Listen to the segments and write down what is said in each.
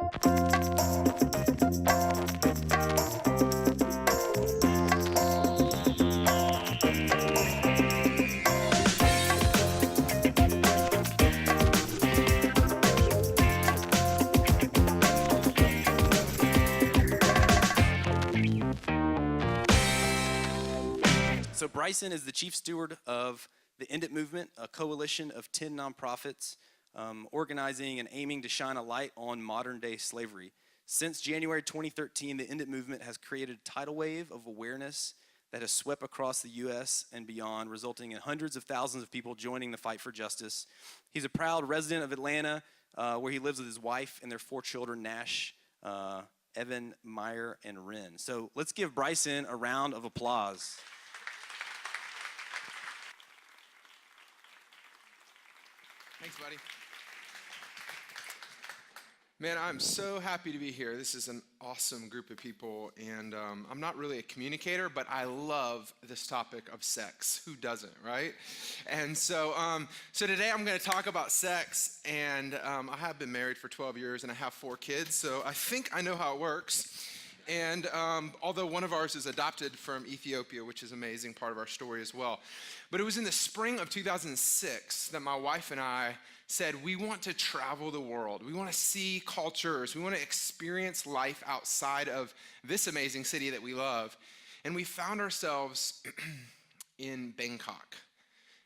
So Bryson is the chief steward of the End It Movement, a coalition of 10 nonprofits organizing and aiming to shine a light on modern day slavery. Since January 2013, the End It Movement has created a tidal wave of awareness that has swept across the U.S. and beyond, resulting in hundreds of thousands of people joining the fight for justice. He's a proud resident of Atlanta, where he lives with his wife and their 4 children, Nash, Evan, Meyer, and Ren. So let's give Bryson a round of applause. Thanks, buddy. Man, I'm so happy to be here. This is an awesome group of people, and I'm not really a communicator, but I love this topic of sex. Who doesn't, right? And so today I'm going to talk about sex, and I have been married for 12 years, and I have 4 kids, so I think I know how it works. And although one of ours is adopted from Ethiopia, which is an amazing part of our story as well. But it was in the spring of 2006 that my wife and I said, we want to travel the world. We want to see cultures. We want to experience life outside of this amazing city that we love. And we found ourselves in Bangkok.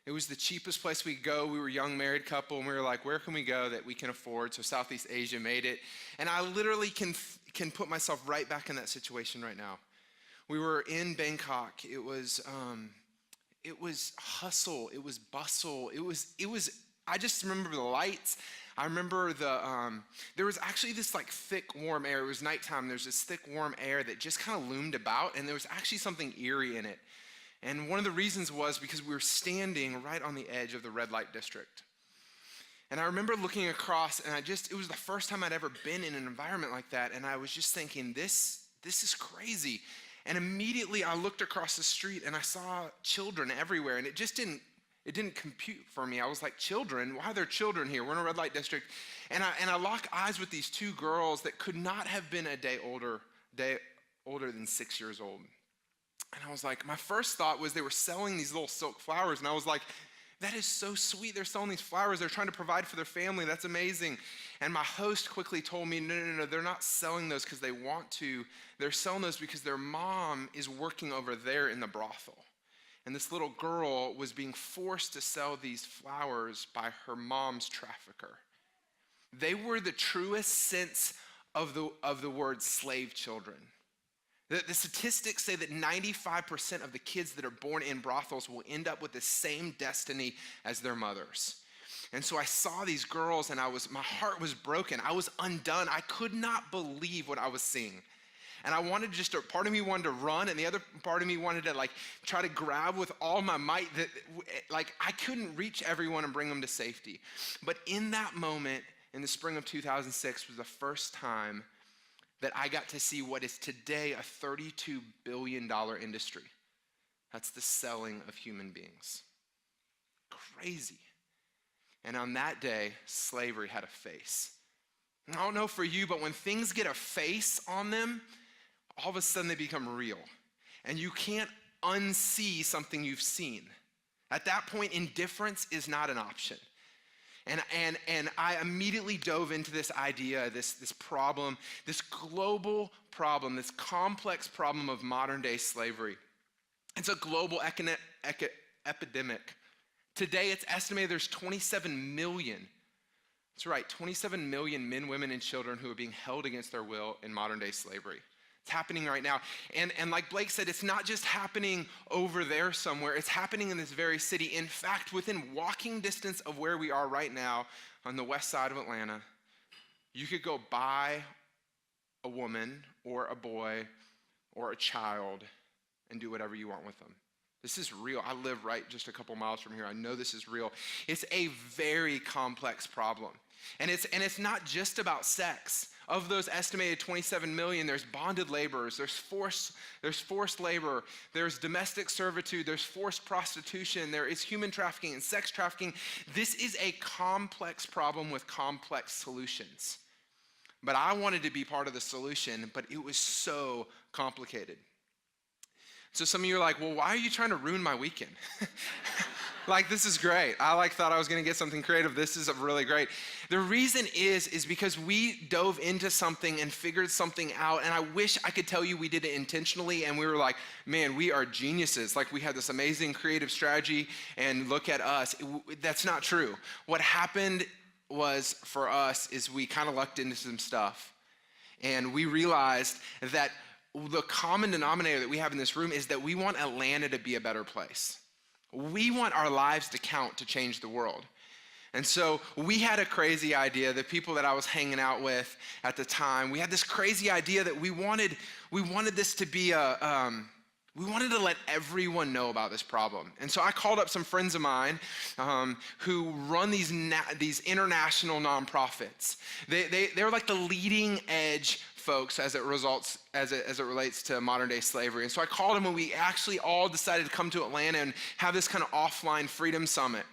It was the cheapest place we could go. We were a young married couple, and we were like, where can we go that we can afford? So Southeast Asia made it. And I literally can put myself right back in that situation right now. We were in Bangkok. It was hustle. It was bustle. It was. I just remember the lights. I remember there was actually this like thick, warm air. It was nighttime. There's this thick, warm air that just kind of loomed about, and there was actually something eerie in it. And one of the reasons was because we were standing right on the edge of the red light district. And I remember looking across, and it was the first time I'd ever been in an environment like that, and I was just thinking, this is crazy. And immediately I looked across the street, and I saw children everywhere, and it didn't compute for me. I was like, children? Why are there children here? We're in a red light district. And I lock eyes with these 2 girls that could not have been a day older than 6 years old. And I was like, my first thought was they were selling these little silk flowers, and I was like, that is so sweet. They're selling these flowers. They're trying to provide for their family. That's amazing. And my host quickly told me, no, they're not selling those because they want to. They're selling those because their mom is working over there in the brothel. And this little girl was being forced to sell these flowers by her mom's trafficker. They were the truest sense of the word slave children. The statistics say that 95% of the kids that are born in brothels will end up with the same destiny as their mothers. And so I saw these girls, and my heart was broken. I was undone. I could not believe what I was seeing. And I wanted part of me wanted to run, and the other part of me wanted to try to grab with all my might that I couldn't reach everyone and bring them to safety. But in that moment, in the spring of 2006, was the first time that I got to see what is today a $32 billion industry. That's the selling of human beings. Crazy. And on that day, slavery had a face. And I don't know for you, but when things get a face on them, all of a sudden they become real. And you can't unsee something you've seen. At that point, indifference is not an option. And I immediately dove into this idea, this problem, this global problem, this complex problem of modern day slavery. It's a global epidemic. Today, it's estimated there's 27 million. That's right, 27 million men, women, and children who are being held against their will in modern day slavery. It's happening right now. And like Blake said, it's not just happening over there somewhere. It's happening in this very city. In fact, within walking distance of where we are right now on the west side of Atlanta, you could go buy a woman or a boy or a child and do whatever you want with them. This is real. I live right just a couple miles from here. I know this is real. It's a very complex problem. And it's not just about sex. Of those estimated 27 million, there's bonded laborers, there's forced labor, there's domestic servitude, there's forced prostitution, there is human trafficking and sex trafficking. This is a complex problem with complex solutions. but I wanted to be part of the solution, but it was so complicated. So some of you are like, well, why are you trying to ruin my weekend? Like, this is great. I thought I was gonna get something creative. This is really great. The reason is because we dove into something and figured something out, and I wish I could tell you we did it intentionally, and we were like, man, we are geniuses. Like, we had this amazing creative strategy, and look at us. That's not true. What happened was, for us, is we kind of lucked into some stuff, and we realized that the common denominator that we have in this room is that we want Atlanta to be a better place. We want our lives to count to change the world. And so we had a crazy idea. The people that I was hanging out with at the time, we had this crazy idea that we wanted this to be we wanted to let everyone know about this problem. And so I called up some friends of mine who run these international nonprofits. They're like the leading edge folks as it relates to modern day slavery. And so I called them, and we actually all decided to come to Atlanta and have this kind of offline freedom summit.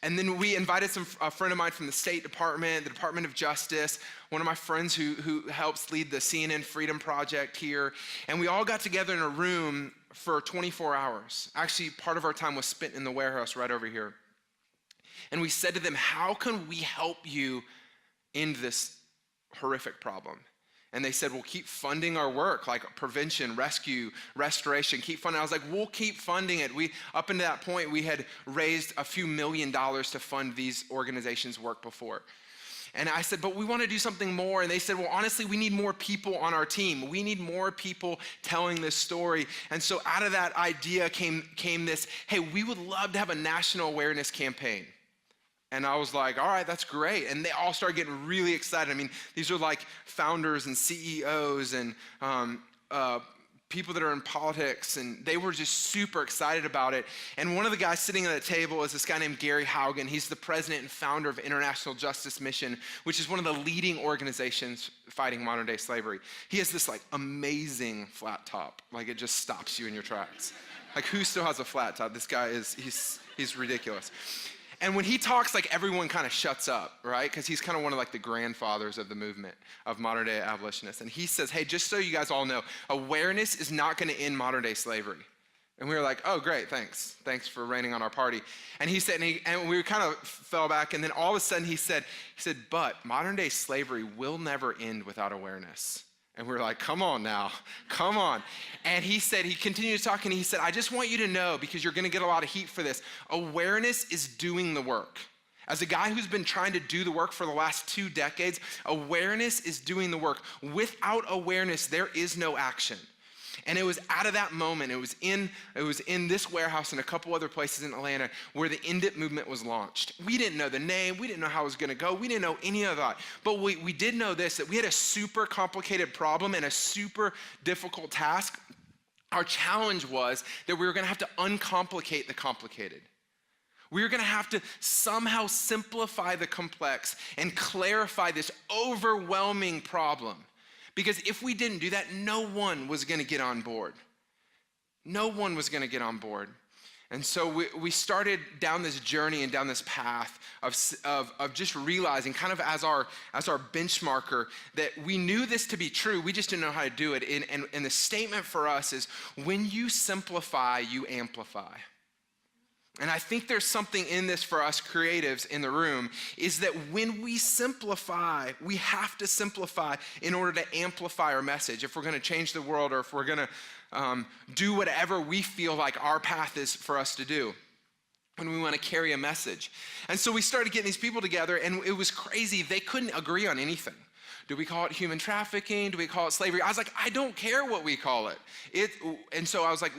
And then we invited a friend of mine from the State Department, the Department of Justice, one of my friends who helps lead the CNN Freedom Project here. And we all got together in a room for 24 hours. Actually, part of our time was spent in the warehouse right over here. And we said to them, how can we help you end this horrific problem? And they said, well, keep funding our work, like prevention, rescue, restoration, keep funding. I was like, we'll keep funding it. Up until that point, we had raised a few $1 million to fund these organizations' work before. And I said, but we want to do something more. And they said, well, honestly, we need more people on our team. We need more people telling this story. And so out of that idea came this, hey, we would love to have a national awareness campaign. And I was like, all right, that's great. And they all started getting really excited. I mean, these are like founders and CEOs and people that are in politics, and they were just super excited about it. And one of the guys sitting at the table is this guy named Gary Haugen. He's the president and founder of International Justice Mission, which is one of the leading organizations fighting modern day slavery. He has this like amazing flat top. Like, it just stops you in your tracks. Like, who still has a flat top? This guy he's ridiculous. And when he talks, like, everyone kind of shuts up, right? Because he's kind of one of like the grandfathers of the movement of modern day abolitionists. And he says, hey, just so you guys all know, awareness is not going to end modern day slavery. And we were like, oh, great, thanks. Thanks for raining on our party. And he said, and we kind of fell back, and then all of a sudden he said, but modern day slavery will never end without awareness. And we were like, come on now, come on. And he continued to talk, and he said, I just want you to know, because you're gonna get a lot of heat for this, awareness is doing the work. As a guy who's been trying to do the work for the last 2 decades, awareness is doing the work. Without awareness, there is no action. And it was out of that moment, it was in this warehouse and a couple other places in Atlanta where the End It movement was launched. We didn't know the name, we didn't know how it was gonna go, we didn't know any of that. But we did know this, that we had a super complicated problem and a super difficult task. Our challenge was that we were gonna have to uncomplicate the complicated. We were gonna have to somehow simplify the complex and clarify this overwhelming problem. Because if we didn't do that, no one was gonna get on board. No one was gonna get on board. And so we started down this journey and down this path of just realizing, kind of as our benchmarker, that we knew this to be true, we just didn't know how to do it. And the statement for us is, when you simplify, you amplify. And I think there's something in this for us creatives in the room, is that when we simplify, we have to simplify in order to amplify our message. If we're gonna change the world, or if we're gonna do whatever we feel like our path is for us to do, when we wanna carry a message. And so we started getting these people together, and it was crazy. They couldn't agree on anything. Do we call it human trafficking? Do we call it slavery? I was like, I don't care what we call it. And so I was like,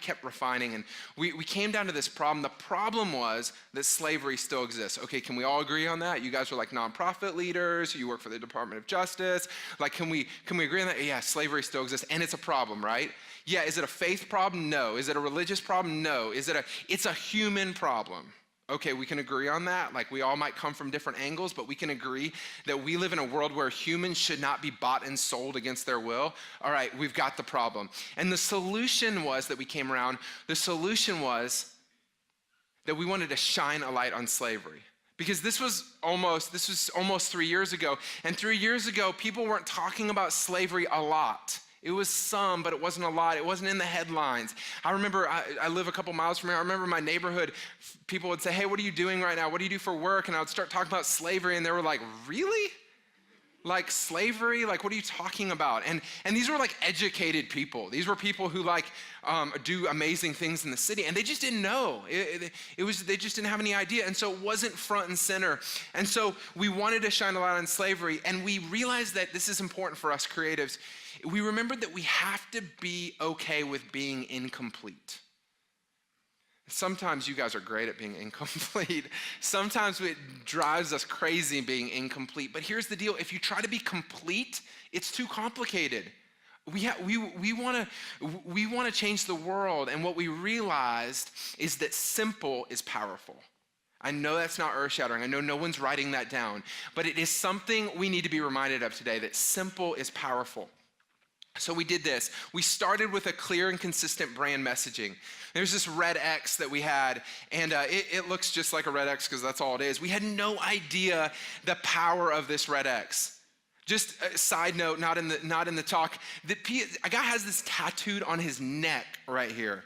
kept refining, and we came down to this problem. The problem was that slavery still exists. Okay, can we all agree on that? You guys are like nonprofit leaders, you work for the Department of Justice. Like, can we agree on that? Yeah, slavery still exists, and it's a problem, right? Yeah, is it a faith problem? No. Is it a religious problem? No. It's a human problem. Okay, we can agree on that. Like, we all might come from different angles, but we can agree that we live in a world where humans should not be bought and sold against their will. All right, we've got the problem. And the solution was that we came around, the solution was that we wanted to shine a light on slavery. Because this was almost 3 years ago. And 3 years ago, people weren't talking about slavery a lot. It was some, but it wasn't a lot. It wasn't in the headlines. I remember, I live a couple miles from here. I remember my neighborhood, people would say, hey, what are you doing right now? What do you do for work? And I would start talking about slavery, and they were like, really? Like slavery? Like, what are you talking about? And these were like educated people. These were people who like do amazing things in the city, and they just didn't know. They just didn't have any idea, and so it wasn't front and center. And so we wanted to shine a light on slavery, and we realized that this is important for us creatives. We remembered that we have to be okay with being incomplete. Sometimes you guys are great at being incomplete. Sometimes it drives us crazy being incomplete. But here's the deal. If you try to be complete, it's too complicated. We want to change the world. And what we realized is that simple is powerful. I know that's not earth-shattering. I know no one's writing that down. But it is something we need to be reminded of today, that simple is powerful. So we did this. We started with a clear and consistent brand messaging. There's this red X that we had, and it looks just like a red X because that's all it is. We had no idea the power of this red X. Just a side note, not in the talk. A guy has this tattooed on his neck right here.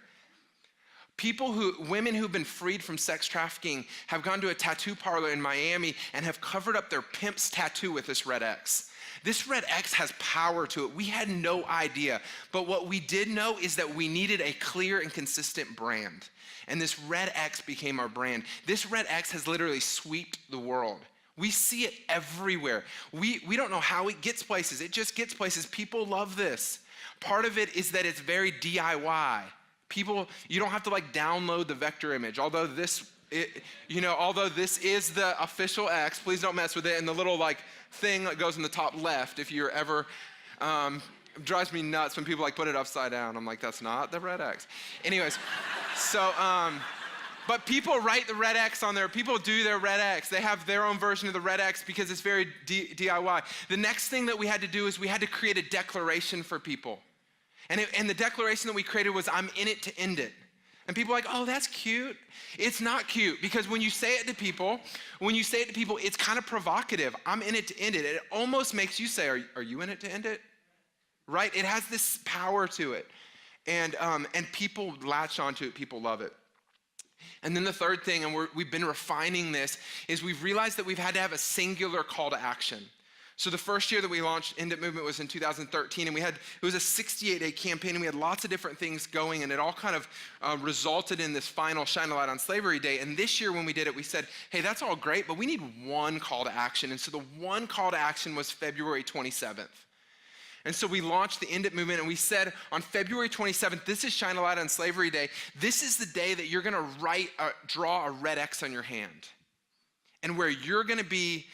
Women who've been freed from sex trafficking have gone to a tattoo parlor in Miami and have covered up their pimp's tattoo with this red X. This red X has power to it. We had no idea. But what we did know is that we needed a clear and consistent brand. And this red X became our brand. This red X has literally swept the world. We see it everywhere. We don't know how it gets places. It just gets places. People love this. Part of it is that it's very DIY. You don't have to like download the vector image. Although this is the official X, please don't mess with it. And the little like thing that goes in the top left, if you're ever, it drives me nuts when people like put it upside down. I'm like, that's not the red X. Anyways, so, but people write the red X on there. People do their red X. They have their own version of the red X because it's very DIY. The next thing that we had to do is we had to create a declaration for people. And the declaration that we created was, I'm in it to end it. And people are like, oh, that's cute. It's not cute, because when you say it to people, it's kind of provocative. I'm in it to end it. It almost makes you say, are you in it to end it? Right? It has this power to it. And people latch onto it. People love it. And then the third thing, and we've been refining this, is we've realized that we've had to have a singular call to action. So the first year that we launched End It Movement was in 2013, and it was a 68-day campaign, and we had lots of different things going, and it all kind of resulted in this final Shine a Light on Slavery Day. And this year when we did it, we said, hey, that's all great, but we need one call to action. And so the one call to action was February 27th. And so we launched the End It Movement, and we said on February 27th, this is Shine a Light on Slavery Day. This is the day that you're gonna draw a red X on your hand. And where you're gonna be,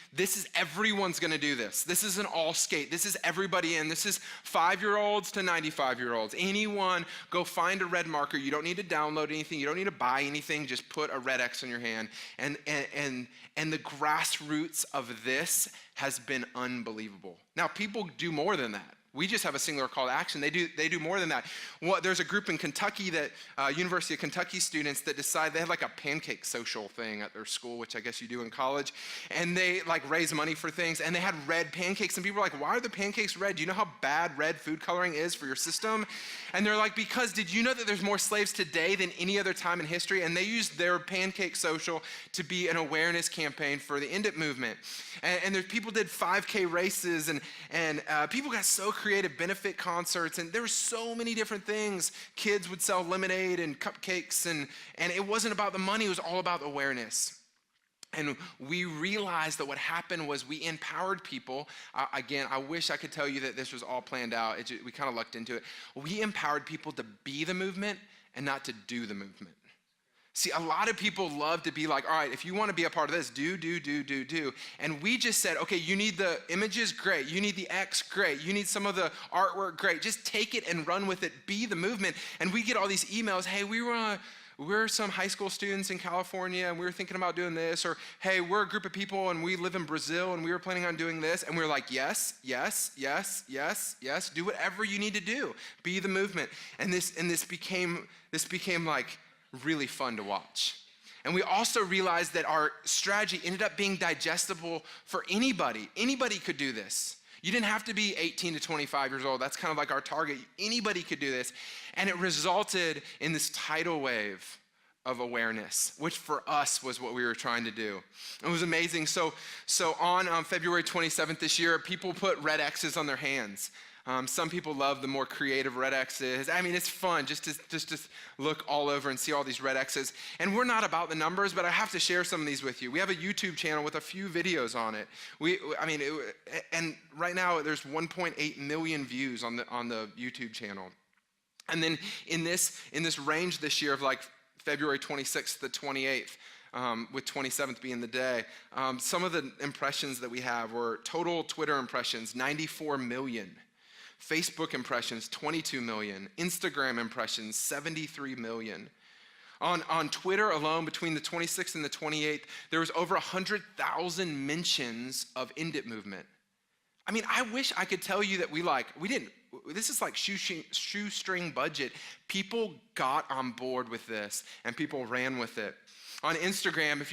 everyone's gonna do this. This is an all skate. This is everybody in. This is 5-year-olds to 95-year-olds. Anyone, go find a red marker. You don't need to download anything. You don't need to buy anything. Just put a red X on your hand. And the grassroots of this has been unbelievable. Now, people do more than that. We just have a singular call to action. They do more than that. There's a group in Kentucky University of Kentucky students that decide they have like a pancake social thing at their school, which I guess you do in college. And they like raise money for things. And they had red pancakes. And people were like, why are the pancakes red? Do you know how bad red food coloring is for your system? And they're like, because did you know that there's more slaves today than any other time in history? And they used their pancake social to be an awareness campaign for the End It Movement. And people did 5K races, and people got so creative, benefit concerts, and there were so many different things. Kids would sell lemonade and cupcakes, and it wasn't about the money, it was all about awareness. And we realized that what happened was we empowered people. Again, I wish I could tell you that this was all planned out. We kind of lucked into it. We empowered people to be the movement and not to do the movement. See, a lot of people love to be like, all right, if you want to be a part of this, do. And we just said, okay, you need the images, great. You need the X, great. You need some of the artwork, great. Just take it and run with it. Be the movement. And we get all these emails, hey, we're some high school students in California, and we were thinking about doing this. Or, hey, we're a group of people, and we live in Brazil, and we were planning on doing this. And we were like, yes. Do whatever you need to do. Be the movement. And this became like really fun to watch. And we also realized that our strategy ended up being digestible for anybody. Anybody could do this. You didn't have to be 18 to 25 years old. That's kind of like our target. Anybody could do this. And it resulted in this tidal wave of awareness, which for us was what we were trying to do. It was amazing. So on February 27th this year, people put red X's on their hands. Some people love the more creative red X's. I mean, it's fun just to look all over and see all these red X's. And we're not about the numbers, but I have to share some of these with you. We have a YouTube channel with a few videos on it. And right now there's 1.8 million views on the YouTube channel. And then in this range this year of like February 26th to 28th, with 27th being the day, some of the impressions that we have were total Twitter impressions, 94 million. Facebook impressions, 22 million. Instagram impressions, 73 million. On Twitter alone, between the 26th and the 28th, there was over 100,000 mentions of End It movement. I mean, I wish I could tell you that we didn't, this is like shoestring budget. People got on board with this and people ran with it. On Instagram, if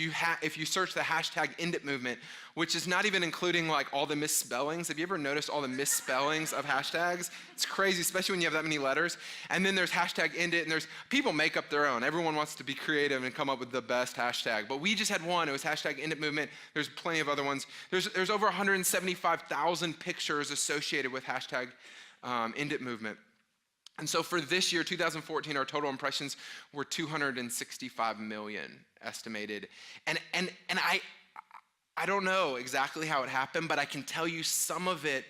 you search the hashtag End It movement, which is not even including like all the misspellings. Have you ever noticed all the misspellings of hashtags? It's crazy, especially when you have that many letters. And then there's hashtag End It, and there's people make up their own. Everyone wants to be creative and come up with the best hashtag. But we just had one. It was hashtag End It movement. There's plenty of other ones. There's over 175,000 pictures associated with hashtag End It movement. And so for this year, 2014, our total impressions were 265 million estimated. And I don't know exactly how it happened, but I can tell you some of it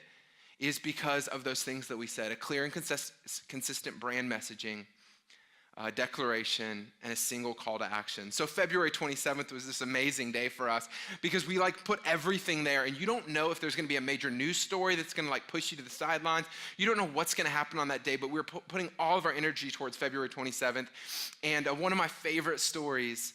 is because of those things that we said: a clear and consistent brand messaging, declaration, and a single call to action. So February 27th was this amazing day for us because we put everything there, and you don't know if there's going to be a major news story that's going to push you to the sidelines. You don't know what's going to happen on that day, but we're putting all of our energy towards February 27th. And one of my favorite stories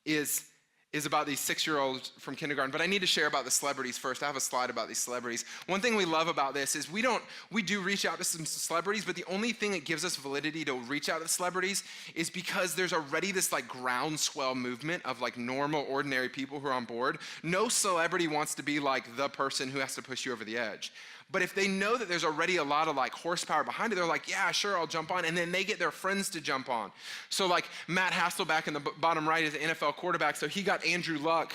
is about these 6-year-olds from kindergarten, but I need to share about the celebrities first. I have a slide about these celebrities. One thing we love about this is we do reach out to some celebrities, but the only thing that gives us validity to reach out to celebrities is because there's already this groundswell movement of normal, ordinary people who are on board. No celebrity wants to be the person who has to push you over the edge. But if they know that there's already a lot of horsepower behind it, they're like, yeah, sure, I'll jump on. And then they get their friends to jump on. So Matt Hasselbeck in the bottom right is an NFL quarterback. So he got Andrew Luck,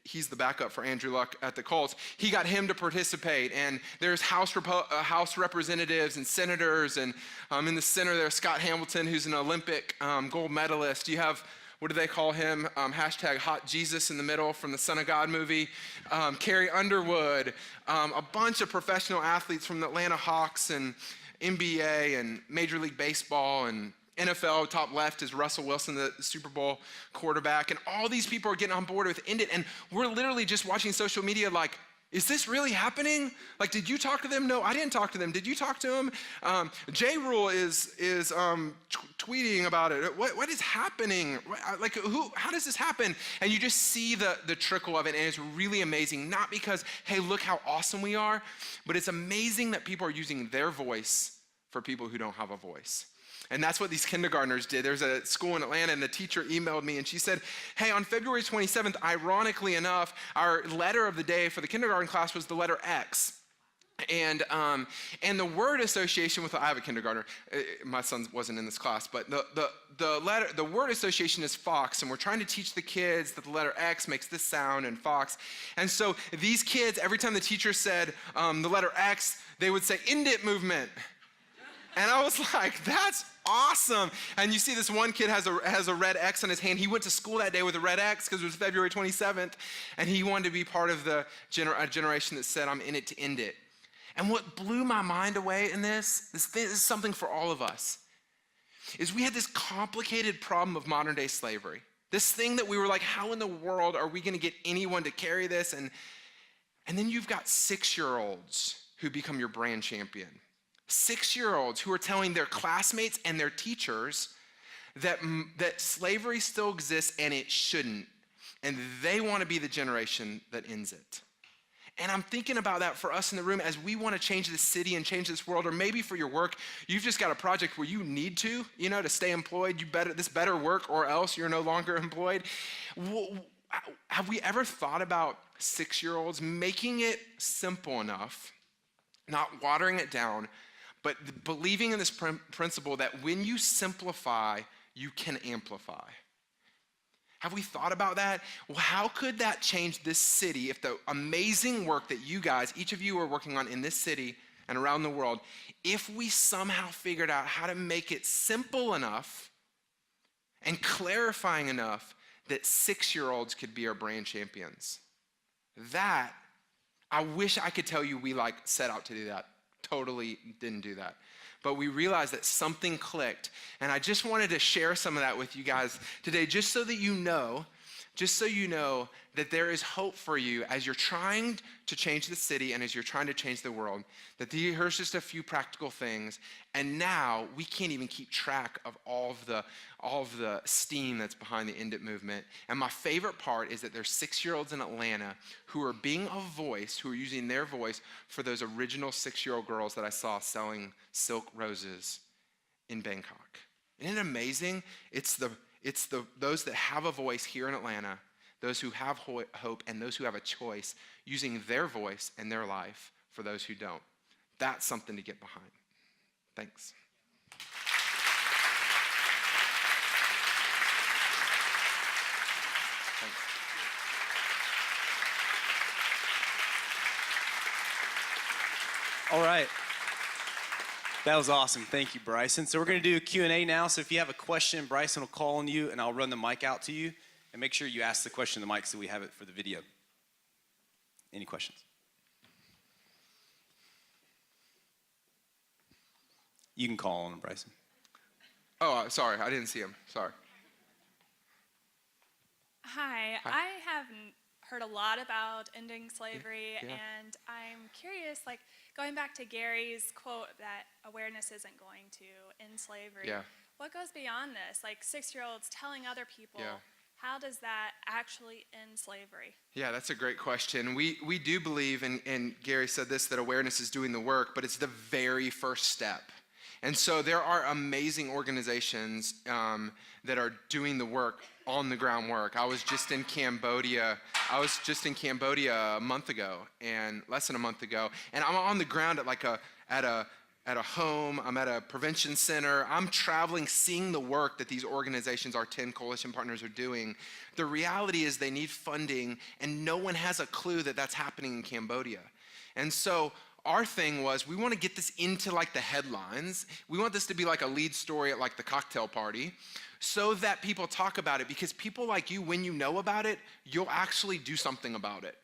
he's the backup for Andrew Luck at the Colts. He got him to participate. And there's House representatives and senators. And in the center there's Scott Hamilton, who's an Olympic gold medalist. You have, what do they call him? Hashtag Hot Jesus in the middle from the Son of God movie. Carrie Underwood, a bunch of professional athletes from the Atlanta Hawks and NBA and Major League Baseball and NFL. Top left is Russell Wilson, the Super Bowl quarterback. And all these people are getting on board with End It. And we're literally just watching social media is this really happening? Did you talk to them? No, I didn't talk to them. Did you talk to them? J. Rule is tweeting about it. What is happening? How does this happen? And you just see the trickle of it, and it's really amazing. Not because, hey, look how awesome we are, but it's amazing that people are using their voice for people who don't have a voice. And that's what these kindergartners did. There's a school in Atlanta, and the teacher emailed me, and she said, hey, on February 27th, ironically enough, our letter of the day for the kindergarten class was the letter X. And the word association with, I have a kindergartner, my son wasn't in this class, but the word association is fox, and we're trying to teach the kids that the letter X makes this sound and fox. And so these kids, every time the teacher said the letter X, they would say End It movement. And I was like, that's awesome. And you see this one kid has a red X on his hand. He went to school that day with a red X because it was February 27th, and he wanted to be part of a generation that said, I'm in it to end it. And what blew my mind away in this is something for all of us, is we had this complicated problem of modern day slavery. This thing that we were like, how in the world are we going to get anyone to carry this? And then you've got 6-year-olds who become your brand champion. 6-year-olds who are telling their classmates and their teachers that slavery still exists and it shouldn't. And they want to be the generation that ends it. And I'm thinking about that for us in the room as we want to change this city and change this world, or maybe for your work, you've just got a project where you need to stay employed. This better work or else you're no longer employed. Have we ever thought about 6-year-olds making it simple enough, not watering it down, but believing in this principle that when you simplify, you can amplify? Have we thought about that? Well, how could that change this city if the amazing work that you guys, each of you are working on in this city and around the world, if we somehow figured out how to make it simple enough and clarifying enough that 6-year-olds could be our brand champions? That, I wish I could tell you we set out to do that. Totally didn't do that. But we realized that something clicked. And I just wanted to share some of that with you guys today, just so you know that there is hope for you as you're trying to change the city and as you're trying to change the world, that here's just a few practical things. And now we can't even keep track of all of the steam that's behind the End It movement. And my favorite part is that there's 6-year-olds in Atlanta who are being a voice, who are using their voice for those original 6-year-old girls that I saw selling silk roses in Bangkok. Isn't it amazing? It's those that have a voice here in Atlanta, those who have hope, and those who have a choice, using their voice and their life for those who don't. That's something to get behind. Thanks. Thanks. All right. That was awesome. Thank you, Bryson. So we're going to do a Q&A now. So if you have a question, Bryson will call on you, and I'll run the mic out to you. And make sure you ask the question in the mic so we have it for the video. Any questions? You can call on him, Bryson. Oh, sorry. I didn't see him. Sorry. Hi. I haven't heard a lot about ending slavery, Yeah. and I'm curious, going back to Gary's quote that awareness isn't going to end slavery. Yeah. What goes beyond this? 6-year-olds telling other people, Yeah. how does that actually end slavery? Yeah, that's a great question. We do believe, and Gary said this, that awareness is doing the work, but it's the very first step. And so there are amazing organizations that are doing the work, on the ground work. I was just in Cambodia a month ago, and less than a month ago, and I'm on the ground at a home. I'm at a prevention center. I'm traveling, seeing the work that these organizations, our 10 coalition partners, are doing. The reality is they need funding, and no one has a clue that that's happening in Cambodia. And so our thing was, we want to get this into the headlines. We want this to be a lead story at the cocktail party, so that people talk about it, because people like you, when you know about it, you'll actually do something about it.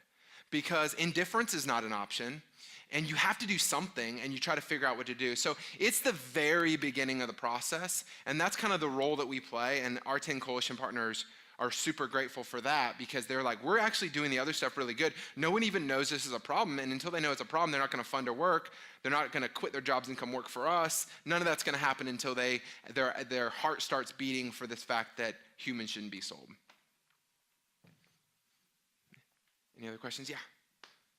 Because indifference is not an option, and you have to do something, and you try to figure out what to do. So it's the very beginning of the process, and that's kind of the role that we play, and our 10 coalition partners are super grateful for that, because they're we're actually doing the other stuff really good. No one even knows this is a problem, and until they know it's a problem, they're not going to fund our work. They're not going to quit their jobs and come work for us. None of that's going to happen until their heart starts beating for this fact that humans shouldn't be sold. Any other questions? Yeah.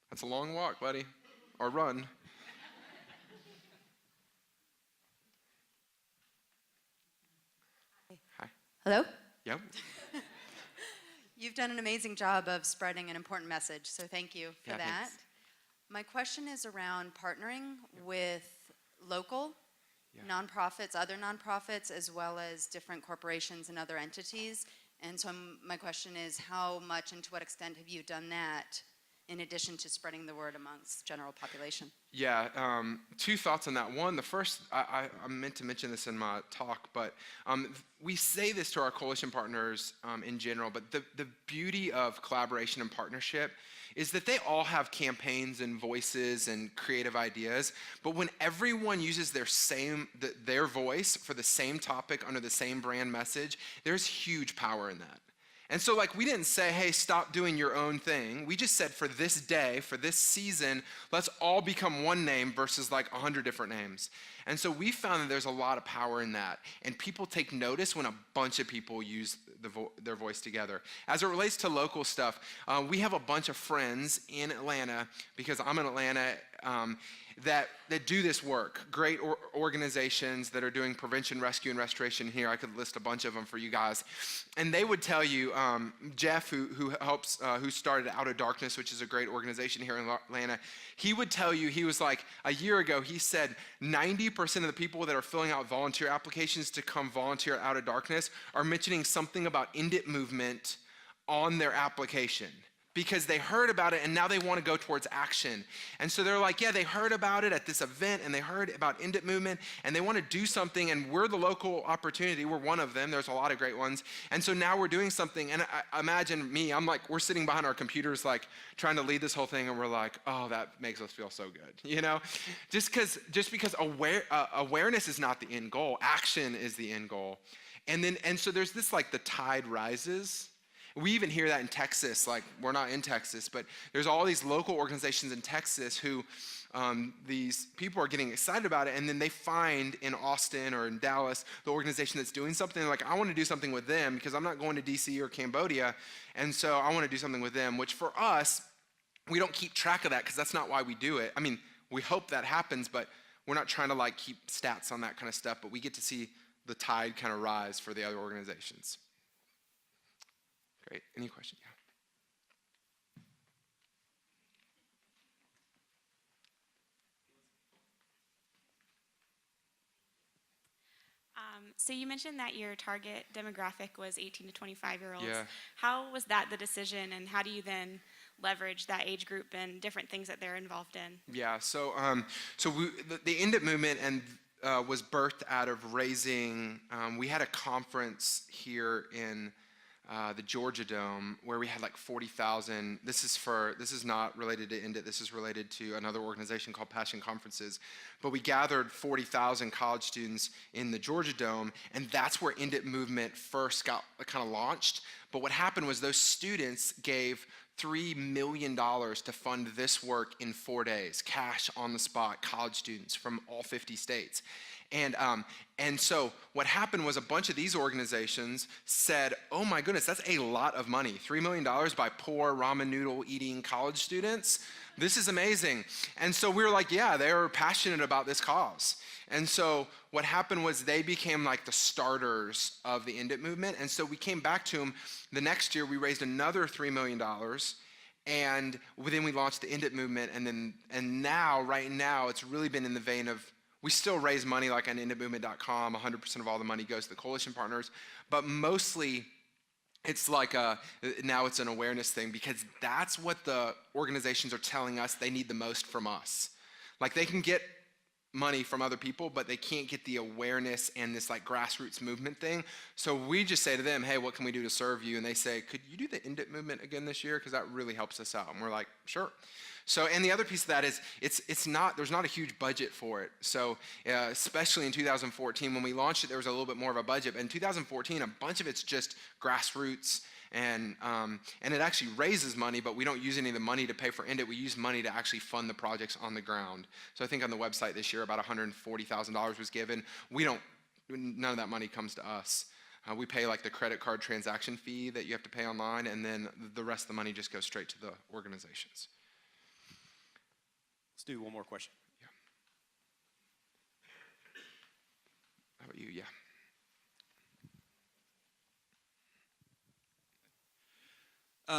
That's a long walk, buddy. Or run. Hi. Hello? Yep. You've done an amazing job of spreading an important message, so thank you for that. Thanks. My question is around partnering with local nonprofits, other nonprofits, as well as different corporations and other entities. And so my question is, how much and to what extent have you done that in addition to spreading the word amongst general population? Yeah, two thoughts on that. One, the first, I meant to mention this in my talk, but we say this to our coalition partners in general, but the beauty of collaboration and partnership is that they all have campaigns and voices and creative ideas, but when everyone uses their voice for the same topic under the same brand message, there's huge power in that. And so like we didn't say, hey, stop doing your own thing. We just said for this day, for this season, let's all become one name versus like 100 different names. And so we found that there's a lot of power in that. And people take notice when a bunch of people use their voice together. As it relates to local stuff, we have a bunch of friends in Atlanta, because I'm in Atlanta, that do this work. Great organizations that are doing prevention, rescue, and restoration here. I could list a bunch of them for you guys. And they would tell you, Jeff, who started Out of Darkness, which is a great organization here in Atlanta, he would tell you, he was like, a year ago, he said 90% of the people that are filling out volunteer applications to come volunteer at Out of Darkness are mentioning something about End It movement on their application, because they heard about it and now they want to go towards action. And so they're like, yeah, they heard about it at this event and they heard about End It movement and they want to do something, and we're the local opportunity. We're one of them. There's a lot of great ones. And so now we're doing something, and I imagine me, I'm like, we're sitting behind our computers like trying to lead this whole thing, and we're like, oh, that makes us feel so good, you know? Just because awareness is not the end goal, action is the end goal. And so there's this like the tide rises. We even hear that in Texas. Like, we're not in Texas, but there's all these local organizations in Texas who these people are getting excited about it, and then they find in Austin or in Dallas the organization that's doing something. Like, I want to do something with them because I'm not going to DC or Cambodia, and so I want to do something with them, which for us, we don't keep track of that because that's not why we do it. I mean, we hope that happens, but we're not trying to like keep stats on that kind of stuff, but we get to see the tide kind of rise for the other organizations. Great. Any questions? Yeah. So you mentioned that your target demographic was 18 to 25-year-olds. Yeah. How was that the decision, and how do you then leverage that age group and different things that they're involved in? Yeah. So the End It movement was birthed out of raising. We had a conference here in the Georgia Dome where we had like 40,000. This is not related to End It. This is related to another organization called Passion Conferences. But we gathered 40,000 college students in the Georgia Dome, and that's where End It movement first got kind of launched. But what happened was those students gave $3 million to fund this work in 4 days, cash on the spot, college students from all 50 states. And so what happened was a bunch of these organizations said, oh my goodness, that's a lot of money. $3 million by poor ramen noodle eating college students. This is amazing. And so we were like, yeah, they were passionate about this cause. And so what happened was they became like the starters of the End It movement. And so we came back to them. The next year we raised another $3 million. And then we launched the End It movement. And now, right now, it's really been in the vein of, we still raise money like on enditmovement.com. 100% of all the money goes to the coalition partners. But mostly it's like now it's an awareness thing, because that's what the organizations are telling us they need the most from us. Like, they can get money from other people, but they can't get the awareness and this like grassroots movement thing. So we just say to them, hey, what can we do to serve you? And they say, could you do the End It movement again this year? Because that really helps us out. And we're like, sure. So, and the other piece of that is there's not a huge budget for it. So especially in 2014, when we launched it, there was a little bit more of a budget. But in 2014, a bunch of it's just grassroots, and it actually raises money, but we don't use any of the money to pay for End It. We use money to actually fund the projects on the ground. So I think on the website this year, about $140,000 was given. None of that money comes to us. We pay like the credit card transaction fee that you have to pay online, and then the rest of the money just goes straight to the organizations. Let's do one more question. Yeah. How about you? Yeah.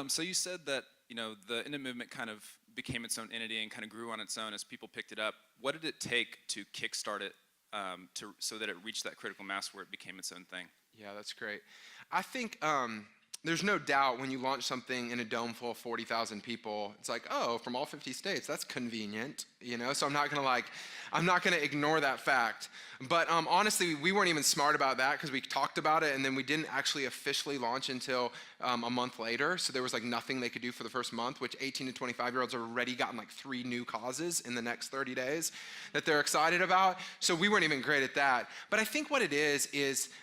So you said that, the End It movement kind of became its own entity and kind of grew on its own as people picked it up. What did it take to kickstart it so that it reached that critical mass where it became its own thing? Yeah, that's great. I think there's no doubt when you launch something in a dome full of 40,000 people, it's like, oh, from all 50 states, that's convenient, So I'm not gonna ignore that fact. But honestly, we weren't even smart about that because we talked about it, and then we didn't actually officially launch until a month later. So there was like nothing they could do for the first month, which 18 to 25-year-olds have already gotten like 3 new causes in the next 30 days that they're excited about. So we weren't even great at that. But I think what it is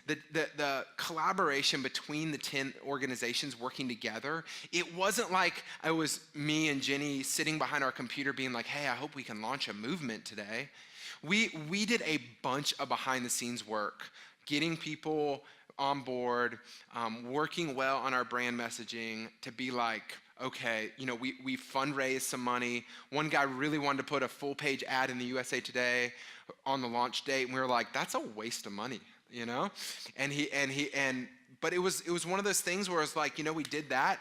the collaboration between the 10 organizations organizations working together. It wasn't like it was me and Jenny sitting behind our computer being like, hey, I hope we can launch a movement today. We did a bunch of behind the scenes work, getting people on board, working well on our brand messaging to be like, okay, we fundraised some money. One guy really wanted to put a full page ad in the USA Today on the launch date, and we were like, that's a waste of money, but it was one of those things where it's like, we did that,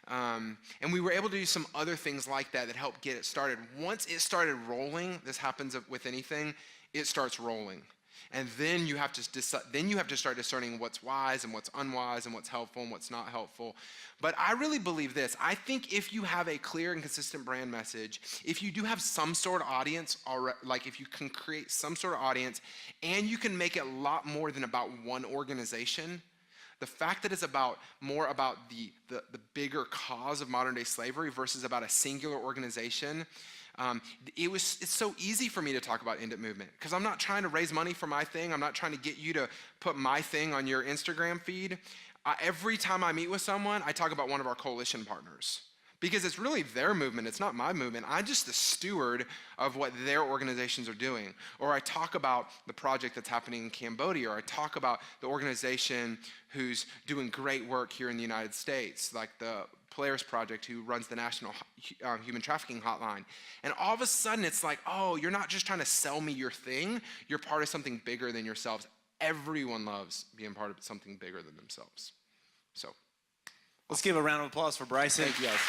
and we were able to do some other things like that helped get it started. Once it started rolling, this happens with anything, it starts rolling. And then you have to start discerning what's wise and what's unwise and what's helpful and what's not helpful. But I really believe this. I think if you have a clear and consistent brand message, if you do have some sort of audience, like if you can create some sort of audience and you can make it a lot more than about one organization, the fact that it's more about the bigger cause of modern day slavery versus about a singular organization, it's so easy for me to talk about End It Movement because I'm not trying to raise money for my thing. I'm not trying to get you to put my thing on your Instagram feed. Every time I meet with someone, I talk about one of our coalition partners because it's really their movement. It's not my movement. I'm just the steward of what their organizations are doing. Or I talk about the project that's happening in Cambodia, or I talk about the organization who's doing great work here in the United States, like the Polaris Project, who runs the National Human Trafficking Hotline. And all of a sudden, it's like, oh, you're not just trying to sell me your thing. You're part of something bigger than yourselves. Everyone loves being part of something bigger than themselves. So let's give a round of applause for Bryson. thank you guys.